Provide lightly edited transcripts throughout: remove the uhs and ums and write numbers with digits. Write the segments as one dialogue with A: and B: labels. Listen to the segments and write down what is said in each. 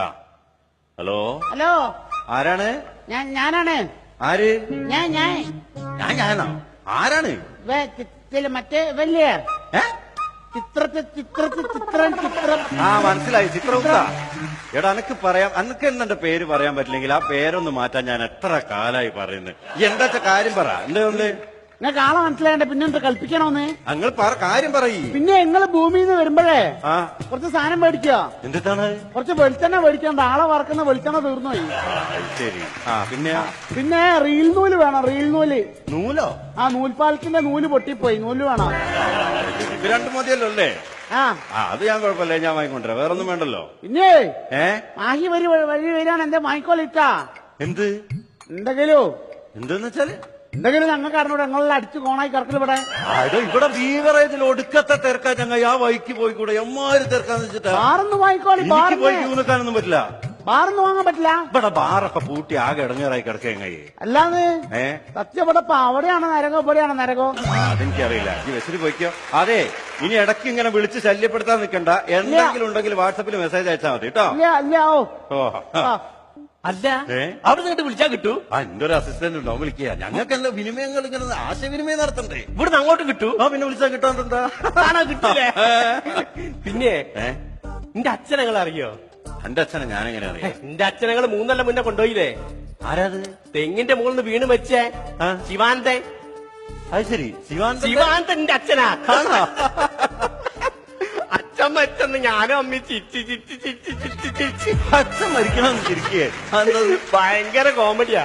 A: ആ hello
B: hello
A: ആരാണ്?
B: ഞാനാണ്.
A: ആര്?
B: ഞാനോ?
A: ആരാണ്?
B: മറ്റേ വലിയ
A: ഏ?
B: ചിത്രം
A: ആ മനസ്സിലായി, ചിത്രഗുപ്ത. എടാ അനക്ക് പറയാം, അനക്ക് എന്നെ പേര് പറയാൻ പറ്റില്ലെങ്കിൽ ആ പേരൊന്ന് മാറ്റാൻ ഞാൻ എത്ര കാലായി പറയുന്നത്. എന്താ കാര്യം പറ. എന്താ
B: നിങ്ങൾക്ക് ആളെ മനസ്സിലാകണ്ടേ, പിന്നെ എന്താ കൽപ്പിക്കണോന്ന്?
A: നിങ്ങൾ കാര്യം പറയ്.
B: പിന്നെ നിങ്ങൾ ഭൂമിയിൽ നിന്ന് വരുമ്പോഴേ
A: ആ
B: കുറച്ച് സാധനം മേടിക്കുക.
A: എന്താണ്?
B: കുറച്ച് വെളിച്ചെണ്ണ മേടിക്കണ്ട. ആളെ വറക്കുന്ന വെളിച്ചെണ്ണ തീർന്നുപോയി.
A: ശരി. ആ
B: പിന്നെ റീൽ നൂല് വേണം. റീൽ നൂല്.
A: നൂലോ?
B: ആ നൂൽപാലത്തിന്റെ നൂല് പൊട്ടിപ്പോയി. നൂല് വേണം.
A: ഇത് രണ്ടു മതിയല്ലോ അല്ലേ?
B: ആ
A: അത് ഞാൻ കുഴപ്പമില്ല, ഞാൻ വാങ്ങിക്കൊണ്ടുവരാം. വേറൊന്നും വേണ്ടല്ലോ.
B: പിന്നെ മാഹി വഴി വരികയാണ്. എന്റെ വാങ്ങിക്കോളിട്ടാ. എന്തെങ്കിലും
A: എന്തെന്ന് വെച്ചാല്
B: എന്തെങ്കിലും ഞങ്ങൾക്ക് അറിഞ്ഞൂടെ? ഞങ്ങളെല്ലാം അടിച്ചു കോണായി കിടക്കൽ ഇവിടെ.
A: ഇവിടെ ബീവറേജിൽ ഒടുക്കത്തെ തിരക്കാ. ഞങ്ങൾ ആ വഴിക്ക് പോയിക്കൂടെ? എമ്മാര് തിരക്കാന്ന് വെച്ചിട്ടാ.
B: ബാറൊന്ന് വാങ്ങിക്കോളി.
A: പോയി ക്യൂ നിൽക്കാനൊന്നും പറ്റില്ല.
B: ബാറൊന്നും വാങ്ങാൻ പറ്റില്ല.
A: ഇവിടെ ബാറൊക്കെ പൂട്ടി ആകെ ഇടങ്ങേറായി കിടക്കേ.
B: അല്ലാന്ന് സത്യം ഇവിടെ അവിടെയാണ് നരകോ ഇവിടെയാണ് നരകോ?
A: അതെനിക്കറിയില്ല. ഈ ബസ്സിൽ പോയിക്കോ. അതെ, ഇനി ഇടയ്ക്ക് ഇങ്ങനെ വിളിച്ച് ശല്യപ്പെടുത്താൻ നിൽക്കണ്ട. എന്തെങ്കിലും ഉണ്ടെങ്കിൽ വാട്സപ്പിൽ മെസ്സേജ് അയച്ചാൽ മതി കേട്ടോ.
C: അല്ല അവിടെ നിന്നിട്ട് വിളിച്ചാൽ കിട്ടൂ?
A: എന്റെ ഒരു അസിസ്റ്റന്റ് ഉണ്ടോ വിളിക്കുക. ഞങ്ങൾക്ക് എന്താ വിനിമയങ്ങൾ ഇങ്ങനെ ആശയവിനിമയം നടത്തണ്ടേ?
C: ഇവിടുന്ന് അങ്ങോട്ട് കിട്ടൂ?
A: പിന്നെ വിളിച്ചാൽ കിട്ടാണ്ടെന്താ?
C: കിട്ടില്ലേ? പിന്നെ നിന്റെ അച്ഛനങ്ങൾ അറിയോ?
A: എന്റെ അച്ഛനെ ഞാനെങ്ങനെ അറിയാം?
C: നിന്റെ അച്ഛനങ്ങൾ 3 കൊല്ലം മുന്നേ കൊണ്ടുപോയില്ലേ?
A: ആരാത്?
C: തെങ്ങിന്റെ മുകളിൽ നിന്ന് വീണ് വെച്ചേ ശിവാന്തൻ.
A: അത് ശരി,
C: ശിവാന്തൻ നിന്റെ അച്ഛനാ. അച്ഛൻ മരിച്ചെന്ന് ഞാനും അമ്മി ചിരിച്ച്
A: അച്ഛൻ മരിക്കണമെന്ന് ചിരിക്കേ?
C: ഭയങ്കര കോമഡിയാ.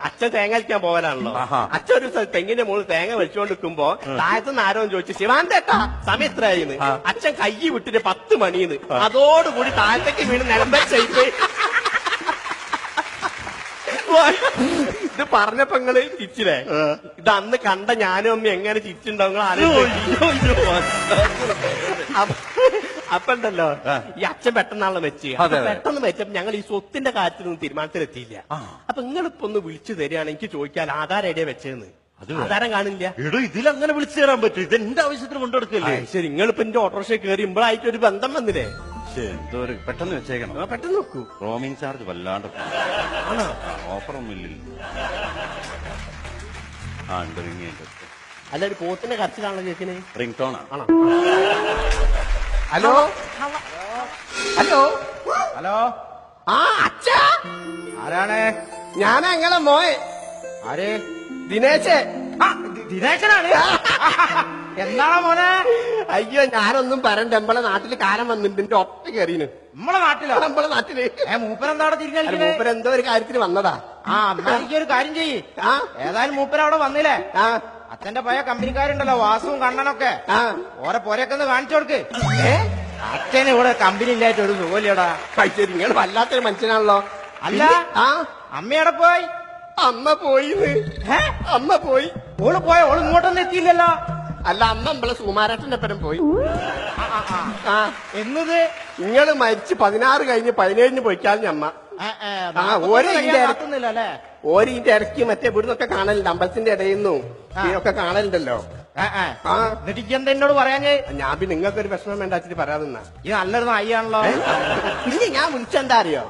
C: അച്ഛൻ തേങ്ങ വലിക്കാൻ പോകാനാണല്ലോ. അച്ഛൻ ഒരു തെങ്ങിന്റെ മുകളിൽ തേങ്ങ വലിച്ചുകൊണ്ടിരിക്കുമ്പോ താഴത്തുനിന്ന് ആരോ ചോദിച്ചു, ശിവാന്തേട്ടാ സമയം എത്രയായിന്ന്? അച്ഛൻ കൈ വിട്ടിട്ട് 10 മണിന്ന്. അതോടുകൂടി താഴത്തേക്ക് വീണ് നിലമ്പരിച്ചായി. ഇത് പറഞ്ഞപ്പോ നിങ്ങള് ചിരിച്ചില്ലേ? ഇത് അന്ന് കണ്ട ഞാനും അമ്മ എങ്ങനെ ചിരിച്ചിട്ടുണ്ടാവും അപ്പൊ ഉണ്ടല്ലോ, ഈ അച്ഛൻ പെട്ടെന്നാണല്ലോ വെച്ച്. പെട്ടെന്ന് വെച്ചപ്പോ ഞങ്ങൾ ഈ സ്വത്തിന്റെ കാര്യത്തിലൊന്നും തീരുമാനത്തിലെത്തിയില്ല. അപ്പൊ നിങ്ങളിപ്പോ ഒന്ന് വിളിച്ചു തരികയാണ് എനിക്ക് ചോദിക്കാൻ ആധാരം എവിടെയാ വെച്ചതെന്ന്. ആധാരം കാണില്ല.
A: ഇതിലങ്ങനെ വിളിച്ചു തരാൻ പറ്റും? ഇത് എന്റെ ആവശ്യത്തിന് കൊണ്ടുകൊടുക്കല്ലേ?
C: ശരി, നിങ്ങളിപ്പോ എന്റെ ഓട്ടോറിക്ഷ കയറി ഇമ്പോഴായിട്ട് ഒരു ബന്ധം വന്നില്ലേ?
A: എന്തോ ഒരു പെട്ടെന്ന് വെച്ചേക്കണം.
C: പെട്ടെന്ന് നോക്കൂ.
A: റോമിംഗ് ചാർജ് വല്ലാണ്ട് ഓഫറൊന്നും ഇല്ലല്ലോ. ഉണ്ട് റിംഗ്.
C: അല്ല ഒരു പോത്തിന്റെ കരച്ചിലാണല്ലോ കേൾക്കണേ.
A: റിംഗ് ടോണാ?
C: ആണോ? Hello hello
B: hello.
C: ആ അച്ഛാ,
B: ആരാണ്?
C: ഞാനാ നിങ്ങളെ മോയെ.
B: ആര്?
C: ദിനേശേ.
B: ദിനേശനാണ്. എന്താണോ മോനെ?
C: അയ്യോ ഞാനൊന്നും പറയണ്ട. നമ്മളെ നാട്ടില് കാലം വന്നിട്ടുണ്ട്. എന്റെ ഒറ്റ കയറിന്.
B: നമ്മളെ നാട്ടിലോ?
C: നമ്മളെ നാട്ടില്.
B: മൂപ്പരെന്താടെ തിരിഞ്ഞു?
C: മൂപ്പര് എന്തോ ഒരു കാര്യത്തിന് വന്നതാ.
B: ഒരു കാര്യം ചെയ്യ്. ഏതായാലും മൂപ്പര് അവിടെ വന്നില്ലേ? അച്ഛന്റെ പഴയ കമ്പനിക്കാരുണ്ടല്ലോ, വാസുവും കണ്ണനൊക്കെ. ഓരെ പോരൊക്കെ ഒന്ന് കാണിച്ചു കൊടുക്ക്. അച്ഛന് ഇവിടെ കമ്പനി ഇല്ലായിട്ട് ഒരു സുഖമില്ലടാ.
C: ശരി, നിങ്ങൾ വല്ലാത്തൊരു മനുഷ്യനാണല്ലോ.
B: അല്ല അമ്മയുടെ പോയി?
C: അമ്മ പോയിന്ന്. അമ്മ പോയി.
B: ഓള് പോയ? ഓള് ഇങ്ങോട്ടൊന്നും എത്തിയില്ലല്ലോ.
C: അല്ല, അമ്മ നമ്മളെ സുകുമാരേട്ടന്റെ ഒപ്പം പോയി.
B: എന്നത്
C: നിങ്ങള് മരിച്ച് 16 കഴിഞ്ഞ് 17 പോയിക്കാലും അമ്മ. ഓരിന്റെ ഇടയ്ക്ക് മറ്റേ ഇവിടുന്നൊക്കെ കാണലുണ്ട്. അമ്പലത്തിന്റെ ഇടയിൽ നിന്നും ഒക്കെ കാണലുണ്ടല്ലോ.
B: എന്നിട്ട് എന്താ എന്നോട് പറയാഞ്ഞേ?
C: ഞാൻ പിന്നെ നിങ്ങൾക്കൊരു വിഷമം വേണ്ട വെച്ചിട്ട് പറയാതെന്നാ.
B: ഈ നല്ലൊരു നായിയാണല്ലോ.
C: പിന്നെ ഞാൻ വിളിച്ചെന്താ അറിയോ?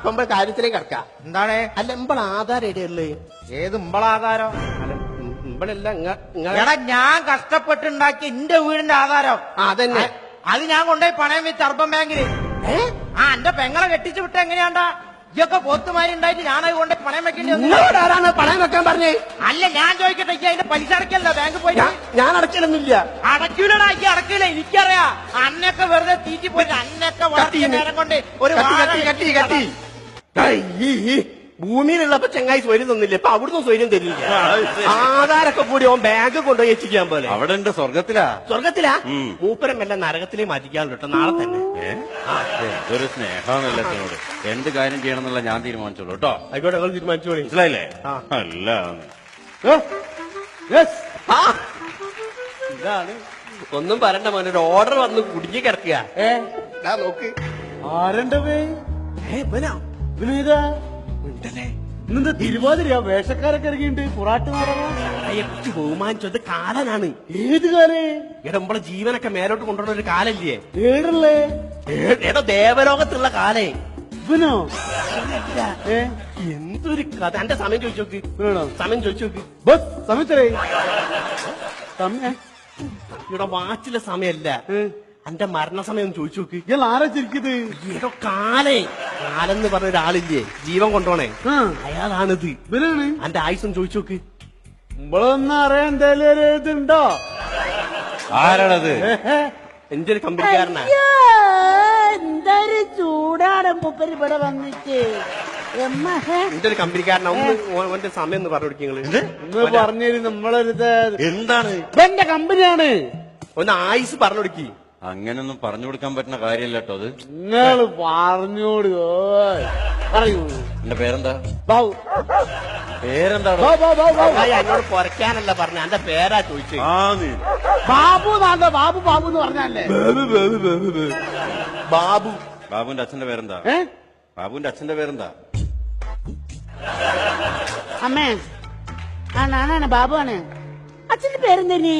C: ഇപ്പൊ കാര്യത്തിലേക്ക് കിടക്കാം.
B: എന്താണ്?
C: അല്ല ഇമ്പള ആധാരം എവിടെയുള്ളേ?
B: ഏത് ഇമ്പളാധാരം?
C: ഇമ്പളല്ല
B: എടാ, ഞാൻ കഷ്ടപ്പെട്ടുണ്ടാക്കിയ എന്റെ വീടിന്റെ ആധാരം.
C: അതന്നെ.
B: അത് ഞാൻ കൊണ്ടുപോയി പണയം വെച്ച് അർബൻ ബാങ്കില്. എന്റെ പെങ്ങളെ കെട്ടിച്ചു വിട്ട എങ്ങനെയാണ്ടാ? ഇതൊക്കെ പോത്തുമാരി ഉണ്ടായിട്ട് ഞാനത് കൊണ്ട് പണയം വെക്കേണ്ടി വന്നു.
C: ആരാണ് പണയം വെക്കാൻ പറഞ്ഞേ?
B: അല്ല, ഞാൻ ചോദിക്കട്ടെ, അതിന്റെ പലിശ അടയ്ക്കല്ലോ ബാങ്കിൽ പോയി?
C: ഞാൻ അടയ്ക്കലൊന്നുമില്ല.
B: അടയ്ക്കൂലടാ, അടക്കില്ല. എനിക്കറിയാം. അന്നൊക്കെ വെറുതെ തീറ്റി പോയിട്ട് അന്നൊക്കെ വളർത്തിയ നേരം കൊണ്ട് ഒരു
C: കട്ടി ഭൂമിയിലുള്ളപ്പോ ചെങ്ങായി സ്വര്യം തന്നില്ല. ഇപ്പൊ അവിടുന്ന് സ്വര്യം തരില്ല. ആധാരൊക്കെ കൂടി ഓൻ ബാങ്ക് കൊണ്ടുപോയി എത്തിക്കാൻ പോലെ.
A: അവിടെ ഉണ്ട്. സ്വർഗത്തിലാ?
C: സ്വർഗത്തിലാ? മൂപ്പരം എല്ലാം നരകത്തിലേ മാറ്റിക്കാറുണ്ട് കേട്ടോ, നാളെ തന്നെ.
A: ഒരു സ്നേഹമാണല്ലോ എന്നോട്. എന്ത് കാര്യം ചെയ്യണം എന്നുള്ള ഞാൻ തീരുമാനിച്ചോളൂ കേട്ടോ.
C: ആയിക്കോട്ടെ, നിങ്ങൾ തീരുമാനിച്ചോളൂ.
A: മനസ്സിലായില്ലേ? അല്ല
C: ഇതാണ് ഒന്നും പറയണ്ട മോനെ. ഒരു ഓർഡർ വന്ന് കുടുങ്ങി കിടക്കുക. നോക്ക്.
B: ആരണ്ടേ? ഇന്നെന്താ തിരുവാതിരയാ? വേഷക്കാരൊക്കെ ഇറങ്ങിയിട്ട് പുറാട്ട്
C: കുറിച്ച് ബഹുമാനിച്ചത് കാലനാണ്.
B: ഏത് കാലേ?
C: നമ്മളെ ജീവനൊക്കെ മേലോട്ട് കൊണ്ടുവരുന്ന ഒരു കാലല്ലേ?
B: ഏടല്ലേ?
C: ഏതോ ദേവലോകത്തുള്ള കാലേ.
D: ഇവനോ ഏ
C: എന്തൊരു കഥ. എന്റെ സമയം ചോദിച്ചു നോക്ക്.
D: ഇവനാണോ?
C: സമയം ചോദിച്ചു നോക്ക്.
D: ബസ് സമയത്തേ സമയ
C: ഇവിടെ വാച്ചിലെ സമയല്ല, എന്റെ മരണസമയം ചോദിച്ചു നോക്ക്.
D: ഇയാൾ ആരാ ചിരിക്കുന്നത്?
C: ഇവിടെ കാലെന്ന് പറഞ്ഞ ഒരാളില്ലേ ജീവൻ കൊണ്ടോണേ,
D: ആ
C: അയാളാണിത്.
D: ഇവനാണ്.
C: എന്റെ ആയുസം ചോദിച്ചു നോക്ക്.
D: നമ്മളൊന്നും അറിയാൻ എന്തായാലും ഒരു ഇതുണ്ടോ?
A: ആരാണത്?
C: എന്റെ ഒരു കമ്പനിക്കാരനാ.
E: എന്തൊരു ചൂടാണ് മൂപ്പര് ഇവിടെ വന്നിട്ട്.
C: എന്റെ ഒരു കമ്പനിക്കാരനാ. ഒന്ന് ഓന്റെ സമയം ഒന്ന് പറഞ്ഞു കൊടുക്കുക.
D: ഇന്ന് പറഞ്ഞിരുന്നു നമ്മളൊരിത്
A: എന്താണ്?
D: എന്റെ കമ്പനിയാണ്.
C: ഒന്ന് ആയുസ് പറഞ്ഞു കൊടുക്കി.
A: അങ്ങനൊന്നും പറഞ്ഞു കൊടുക്കാൻ പറ്റുന്ന കാര്യമല്ല കേട്ടോ അത്.
D: നിങ്ങൾ പറഞ്ഞോട് പറയൂ.
A: എന്റെ പേരെന്താ?
D: ബാബു
A: പേരെന്താണോ?
C: എന്നോട് പൊറക്കാനല്ല പറഞ്ഞ, എന്റെ പേരാ ചോദിച്ചത്.
D: ബാബു നാണ്ട ബാബു ബാബു എന്ന് പറഞ്ഞല്ലേ?
C: ബാബു.
A: ബാബുവിന്റെ അച്ഛന്റെ പേരെന്താ? ബാബുവിന്റെ അച്ഛന്റെ പേരെന്താ?
E: അമ്മേ ആ നാനാണ് ബാബു ആണ്. അച്ഛന്റെ പേരെന്തന്നെ?